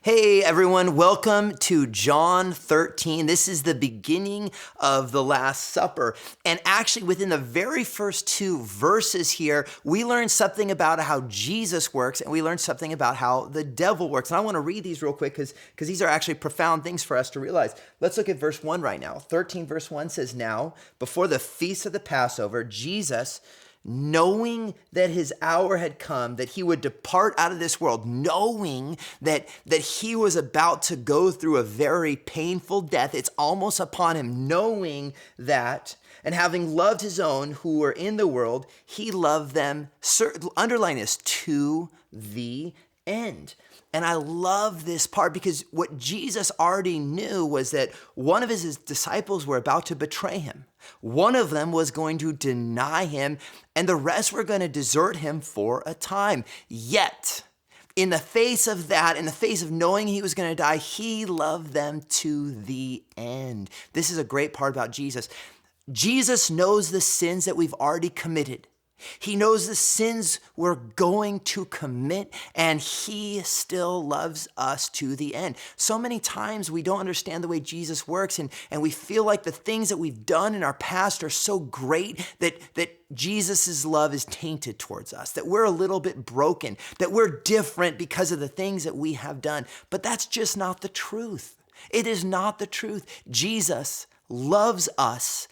Hey everyone, welcome to John 13. This is the beginning of the Last Supper. And actually, within the very first two verses here, we learn something about how Jesus works and we learn something about how the devil works. And I want to read these real quick because these are actually profound things for us to realize. Let's look at verse 1 right now. 13 verse 1 says, "Now, before the feast of the Passover, Jesus, knowing that his hour had come, that he would depart out of this world, knowing that he was about to go through a very painful death. It's almost upon him, knowing that, and having loved his own who were in the world, he loved them," underline this, "to the end." And I love this part because what Jesus already knew was that one of his disciples were about to betray him. One of them was going to deny him, and the rest were going to desert him for a time. Yet, in the face of that, in the face of knowing he was going to die, he loved them to the end. This is a great part about Jesus. Jesus knows the sins that we've already committed. He knows the sins we're going to commit, and he still loves us to the end. So many times we don't understand the way Jesus works, and we feel like the things that we've done in our past are so great that Jesus' love is tainted towards us, that we're a little bit broken, that we're different because of the things that we have done. But that's just not the truth. It is not the truth. Jesus loves us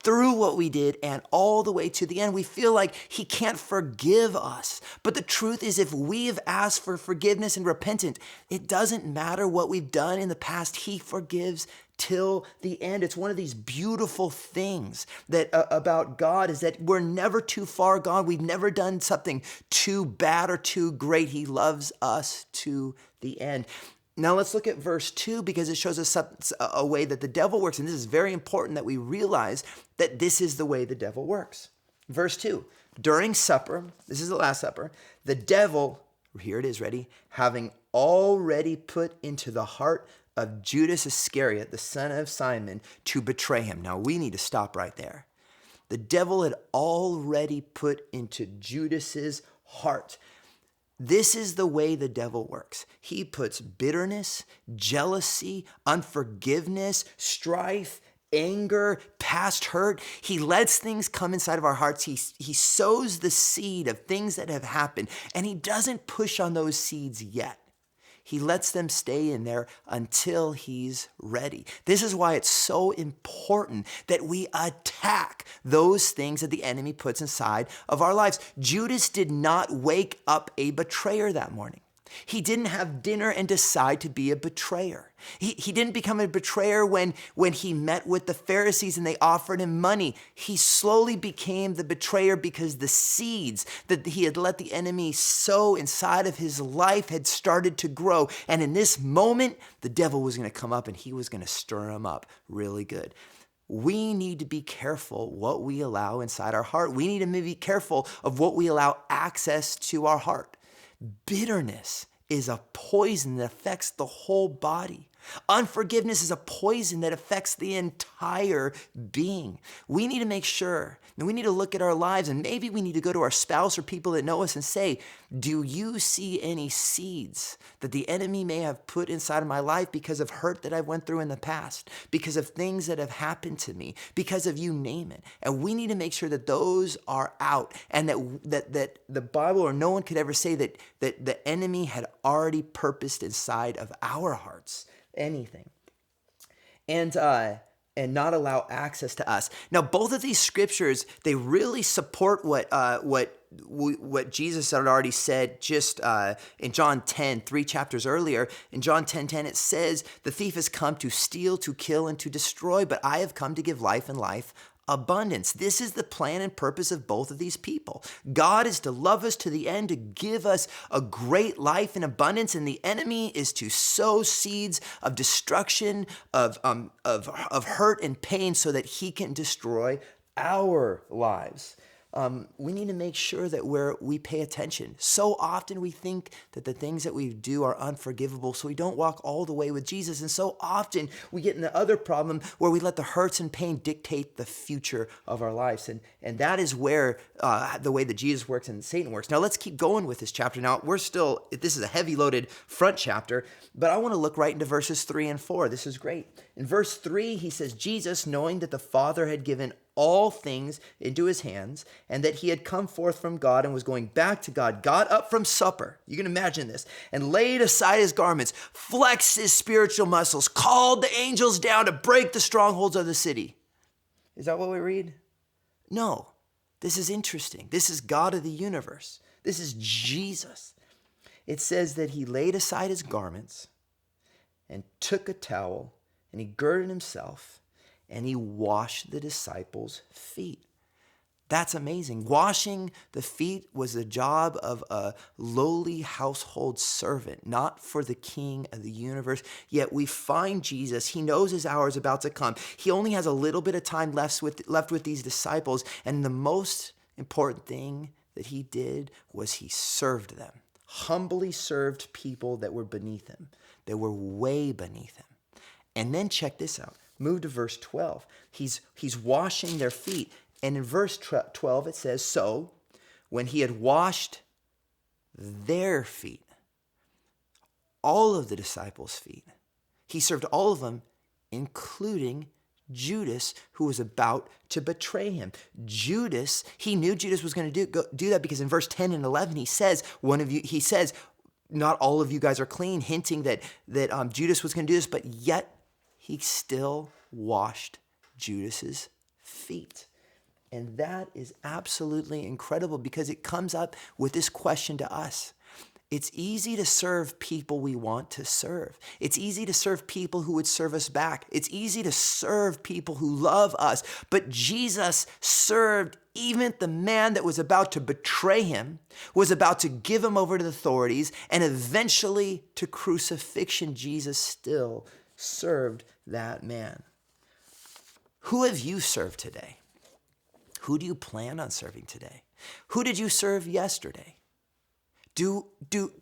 through what we did and all the way to the end. We feel like he can't forgive us. But the truth is, if we have asked for forgiveness and repentance, it doesn't matter what we've done in the past. He forgives till the end. It's one of these beautiful things that about God is that we're never too far gone. We've never done something too bad or too great. He loves us to the end. Now let's look at verse 2 because it shows us a way that the devil works. And this is very important that we realize that this is the way the devil works. Verse 2, during supper, this is the Last Supper, the devil, here it is, ready, having already put into the heart of Judas Iscariot, the son of Simon, to betray him. Now we need to stop right there. The devil had already put into Judas's heart. This is the way the devil works. He puts bitterness, jealousy, unforgiveness, strife, anger, past hurt. He lets things come inside of our hearts. He sows the seed of things that have happened, and he doesn't push on those seeds yet. He lets them stay in there until he's ready. This is why it's so important that we attack those things that the enemy puts inside of our lives. Judas did not wake up a betrayer that morning. He didn't have dinner and decide to be a betrayer. He didn't become a betrayer when he met with the Pharisees and they offered him money. He slowly became the betrayer because the seeds that he had let the enemy sow inside of his life had started to grow. And in this moment, the devil was going to come up and he was going to stir him up really good. We need to be careful what we allow inside our heart. We need to be careful of what we allow access to our heart. Bitterness is a poison that affects the whole body. Unforgiveness is a poison that affects the entire being. We need to make sure, and we need to look at our lives, and maybe we need to go to our spouse or people that know us and say, do you see any seeds that the enemy may have put inside of my life because of hurt that I went through in the past, because of things that have happened to me, because of you name it? And we need to make sure that those are out, and that the Bible or no one could ever say that the enemy had already purposed inside of our hearts anything, and not allow access to us. Now, both of these scriptures, they really support what Jesus had already said just in John 10, 3 chapters earlier. In John 10:10, it says, "The thief has come to steal, to kill, and to destroy, but I have come to give life and life abundance." This is the plan and purpose of both of these people. God is to love us to the end, to give us a great life in abundance, and the enemy is to sow seeds of destruction, of hurt and pain so that he can destroy our lives. we need to make sure that we pay attention. So often we think that the things that we do are unforgivable, so we don't walk all the way with Jesus. And so often we get in the other problem where we let the hurts and pain dictate the future of our lives. And that is where the way that Jesus works and Satan works. Now let's keep going with this chapter. Now this is a heavy loaded front chapter, but I want to look right into verses 3 and 4. This is great. In verse 3, he says, Jesus, knowing that the Father had given all things into his hands, and that he had come forth from God and was going back to God, got up from supper. You can imagine this, and laid aside his garments, flexed his spiritual muscles, called the angels down to break the strongholds of the city. Is that what we read? No. This is interesting. This is God of the universe. This is Jesus. It says that he laid aside his garments and took a towel, and he girded himself, and he washed the disciples' feet. That's amazing. Washing the feet was the job of a lowly household servant, not for the king of the universe. Yet we find Jesus. He knows his hour is about to come. He only has a little bit of time left with these disciples. And the most important thing that he did was he served them. Humbly served people that were beneath him. They were way beneath him. And then check this out. Move to verse 12. He's washing their feet. And in verse 12 it says, so when he had washed their feet, all of the disciples' feet, he served all of them, including Judas, who was about to betray him. Judas, he knew Judas was going to do that because in verse 10 and 11 he says, not all of you guys are clean, hinting that Judas was going to do this, but yet he still washed Judas's feet. And that is absolutely incredible because it comes up with this question to us. It's easy to serve people we want to serve. It's easy to serve people who would serve us back. It's easy to serve people who love us. But Jesus served even the man that was about to betray him, was about to give him over to the authorities, and eventually to crucifixion. Jesus still served that man. Who have you served today? Who do you plan on serving today? Who did you serve yesterday?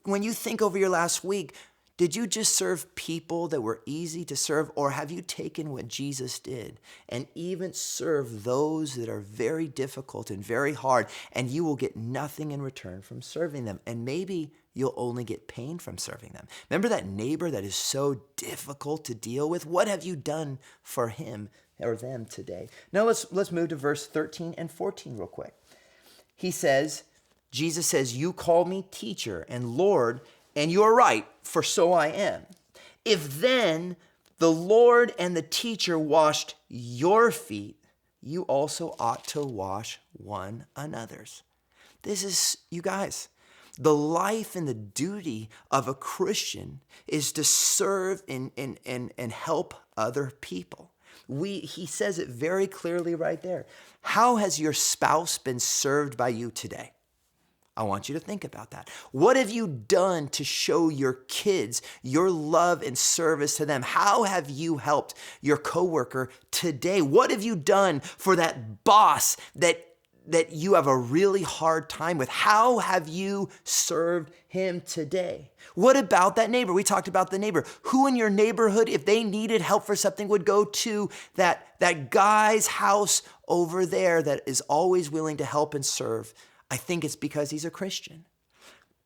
When you think over your last week, did you just serve people that were easy to serve, or have you taken what Jesus did and even served those that are very difficult and very hard, and you will get nothing in return from serving them, and maybe you'll only get pain from serving them? Remember that neighbor that is so difficult to deal with? What have you done for him or them today? Now let's move to verse 13 and 14 real quick. Jesus says, you call me teacher and Lord, and you are right, for so I am. If then the Lord and the teacher washed your feet, you also ought to wash one another's. This is, you guys, the life and the duty of a Christian is to serve and help other people. He says it very clearly right there. How has your spouse been served by you today? I want you to think about that. What have you done to show your kids your love and service to them? How have you helped your coworker today? What have you done for that boss that you have a really hard time with? How have you served him today? What about that neighbor? We talked about the neighbor. Who in your neighborhood, if they needed help for something, would go to that guy's house over there that is always willing to help and serve? I think it's because he's a Christian.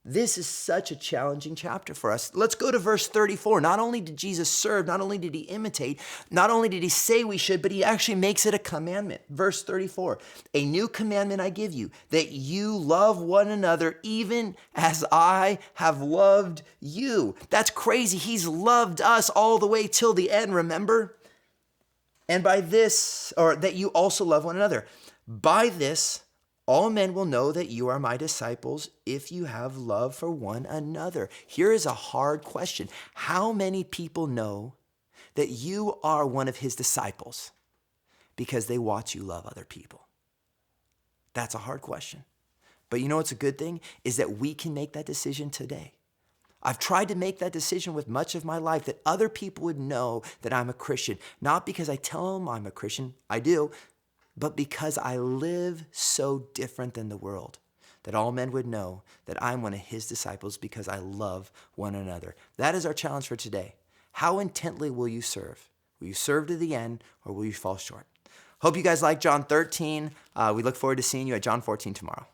This is such a challenging chapter for us. Let's go to verse 34. Not only did Jesus serve, not only did he imitate, not only did he say we should, but he actually makes it a commandment. Verse 34, a new commandment I give you, that you love one another even as I have loved you. That's crazy. He's loved us all the way till the end, remember? And by this, or that you also love one another. By this, all men will know that you are my disciples if you have love for one another. Here is a hard question. How many people know that you are one of his disciples because they watch you love other people? That's a hard question. But you know what's a good thing? Is that we can make that decision today. I've tried to make that decision with much of my life, that other people would know that I'm a Christian. Not because I tell them I'm a Christian. I do. but because I live so different than the world, that all men would know that I'm one of his disciples because I love one another. That is our challenge for today. How intently will you serve? Will you serve to the end, or will you fall short? Hope you guys like John 13. We look forward to seeing you at John 14 tomorrow.